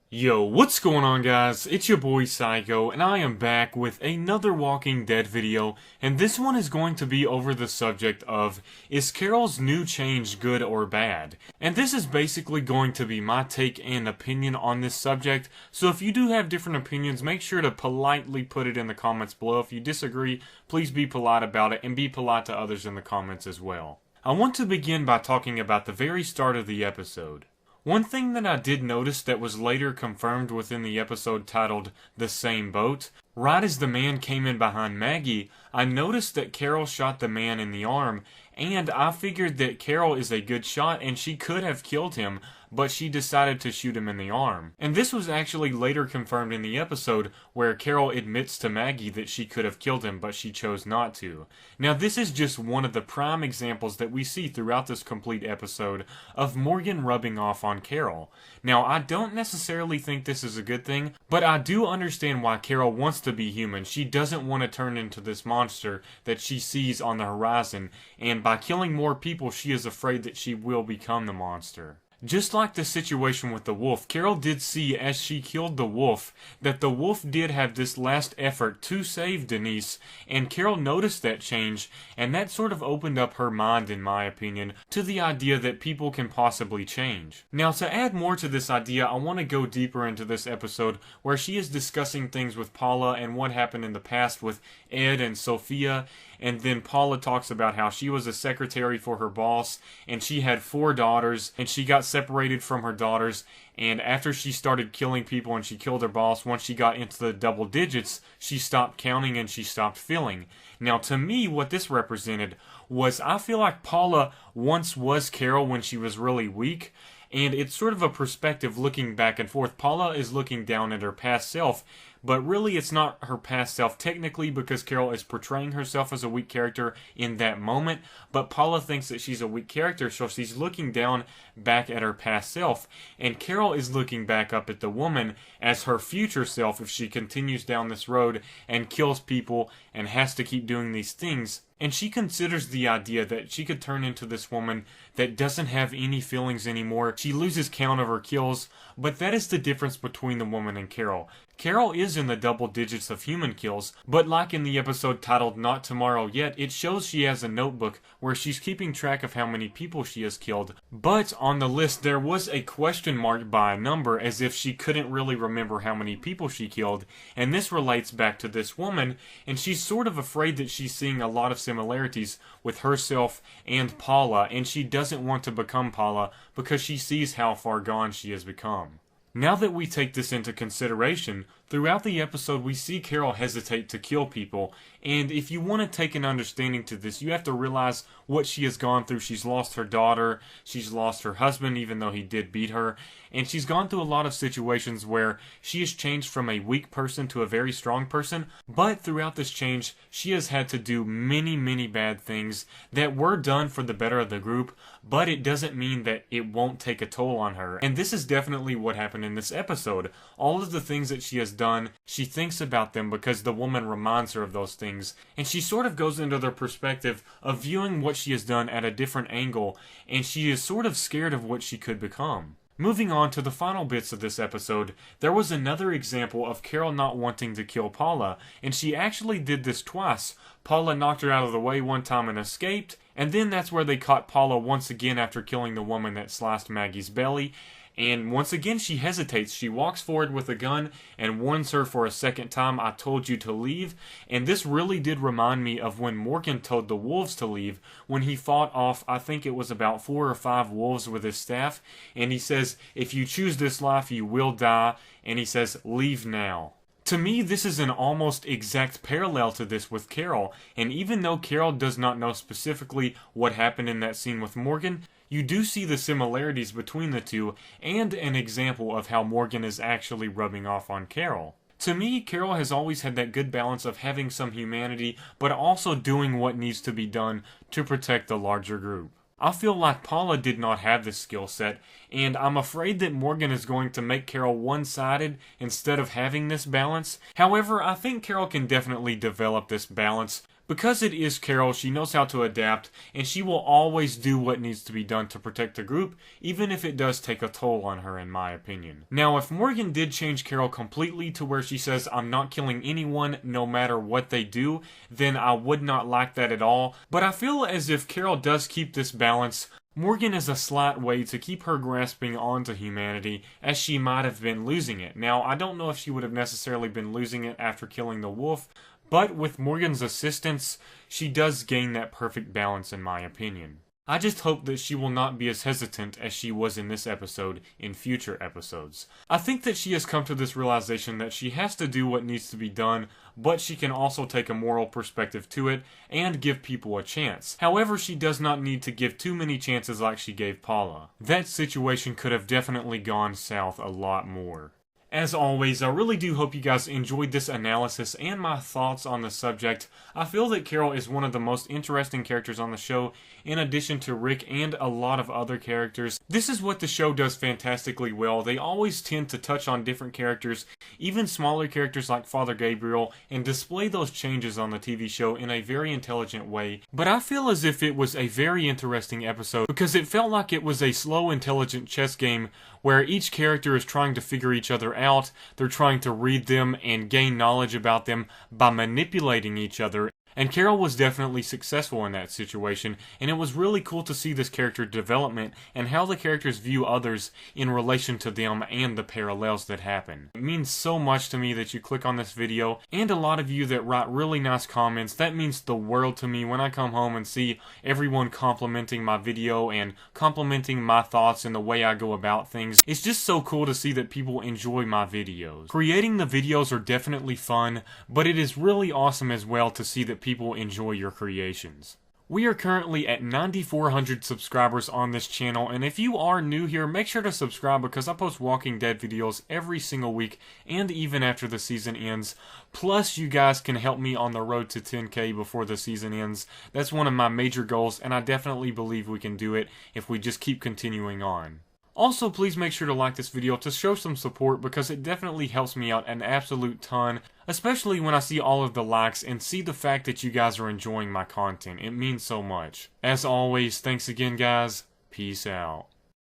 Yo, what's going on, guys? It's your boy Psycho, and I am back with another Walking Dead video, and this one is going to be over the subject of, is Carol's new change good or bad? And this is basically going to be my take and opinion on this subject, so if you do have different opinions, make sure to politely put it in the comments below. If you disagree, please be polite about it, and be polite to others in the comments as well. I want to begin by talking about the very start of the episode. One thing that I did notice that was later confirmed within the episode titled The Same Boat, right as the man came in behind Maggie, I noticed that Carol shot the man in the arm, and I figured that Carol is a good shot and she could have killed him, but she decided to shoot him in the arm. And this was actually later confirmed in the episode where Carol admits to Maggie that she could have killed him, but she chose not to. Now this is just one of the prime examples that we see throughout this complete episode of Morgan rubbing off on Carol. Now I don't necessarily think this is a good thing, but I do understand why Carol wants to be human. She doesn't want to turn into this monster that she sees on the horizon, and by killing more people she is afraid that she will become the monster. Just like the situation with the wolf, Carol did see as she killed the wolf that the wolf did have this last effort to save Denise, and Carol noticed that change, and that sort of opened up her mind, in my opinion, to the idea that people can possibly change. Now, to add more to this idea, I want to go deeper into this episode where she is discussing things with Paula and what happened in the past with Ed and Sophia, and then Paula talks about how she was a secretary for her boss, and she had 4 daughters, and she got separated from her daughters, and after she started killing people and she killed her boss, once she got into the double digits, she stopped counting and she stopped feeling. Now, to me, what this represented was, I feel like Paula once was Carol when she was really weak, and it's sort of a perspective looking back and forth. Paula is looking down at her past self, but really it's not her past self technically, because Carol is portraying herself as a weak character in that moment, but Paula thinks that she's a weak character, so she's looking down back at her past self, and Carol is looking back up at the woman as her future self if she continues down this road and kills people and has to keep doing these things. And she considers the idea that she could turn into this woman that doesn't have any feelings anymore. She loses count of her kills, but that is the difference between the woman and Carol. Carol is in the double digits of human kills, but like in the episode titled Not Tomorrow Yet, it shows she has a notebook where she's keeping track of how many people she has killed. But on the list there was a question mark by a number, as if she couldn't really remember how many people she killed, and this relates back to this woman, and she's sort of afraid that she's seeing a lot of similarities with herself and Paula, and she doesn't want to become Paula because she sees how far gone she has become. Now that we take this into consideration, throughout the episode we see Carol hesitate to kill people, and if you want to take an understanding to this, you have to realize what she has gone through. She's lost her daughter, she's lost her husband even though he did beat her, and she's gone through a lot of situations where she has changed from a weak person to a very strong person, but throughout this change she has had to do many bad things that were done for the better of the group, but it doesn't mean that it won't take a toll on her, and this is definitely what happened in this episode. All of the things that she has done, she thinks about them because the woman reminds her of those things, and she sort of goes into their perspective of viewing what she has done at a different angle, and she is sort of scared of what she could become. Moving on to the final bits of this episode, there was another example of Carol not wanting to kill Paula, and she actually did this twice. Paula knocked her out of the way one time and escaped, and then that's where they caught Paula once again after killing the woman that sliced Maggie's belly. And once again she hesitates. She walks forward with a gun and warns her for a second time, "I told you to leave." And this really did remind me of when Morgan told the wolves to leave, when he fought off, I think it was about 4 or 5 wolves with his staff, and he says, "If you choose this life you will die," and he says, "Leave now." To me, this is an almost exact parallel to this with Carol, and even though Carol does not know specifically what happened in that scene with Morgan, you do see the similarities between the two, and an example of how Morgan is actually rubbing off on Carol. To me, Carol has always had that good balance of having some humanity, but also doing what needs to be done to protect the larger group. I feel like Paula did not have this skill set, and I'm afraid that Morgan is going to make Carol one-sided instead of having this balance. However, I think Carol can definitely develop this balance Because it is Carol, she knows how to adapt, and she will always do what needs to be done to protect the group, even if it does take a toll on her, in my opinion. Now, if Morgan did change Carol completely to where she says, I'm not killing anyone no matter what they do, then I would not like that at all. But I feel as if Carol does keep this balance, Morgan is a slight way to keep her grasping onto humanity, as she might have been losing it. Now, I don't know if she would have necessarily been losing it after killing the wolf, but with Morgan's assistance, she does gain that perfect balance in my opinion. I just hope that she will not be as hesitant as she was in this episode in future episodes. I think that she has come to this realization that she has to do what needs to be done, but she can also take a moral perspective to it and give people a chance. However, she does not need to give too many chances like she gave Paula. That situation could have definitely gone south a lot more. As always, I really do hope you guys enjoyed this analysis and my thoughts on the subject. I feel that Carol is one of the most interesting characters on the show, in addition to Rick and a lot of other characters. This is what the show does fantastically well. They always tend to touch on different characters, even smaller characters like Father Gabriel, and display those changes on the TV show in a very intelligent way. But I feel as if it was a very interesting episode, because it felt like it was a slow, intelligent chess game where each character is trying to figure each other out. They're trying to read them and gain knowledge about them by manipulating each other. And Carol was definitely successful in that situation, and it was really cool to see this character development and how the characters view others in relation to them and the parallels that happen. It means so much to me that you click on this video, and a lot of you that write really nice comments. That means the world to me when I come home and see everyone complimenting my video and complimenting my thoughts and the way I go about things. It's just so cool to see that people enjoy my videos. Creating the videos are definitely fun, but it is really awesome as well to see that people enjoy your creations. We are currently at 9,400 subscribers on this channel, and if you are new here, make sure to subscribe because I post Walking Dead videos every single week and even after the season ends. Plus, you guys can help me on the road to 10K before the season ends. That's one of my major goals, and I definitely believe we can do it if we just keep continuing on. Also, please make sure to like this video to show some support because it definitely helps me out an absolute ton, especially when I see all of the likes and see the fact that you guys are enjoying my content. It means so much. As always, thanks again guys. Peace out.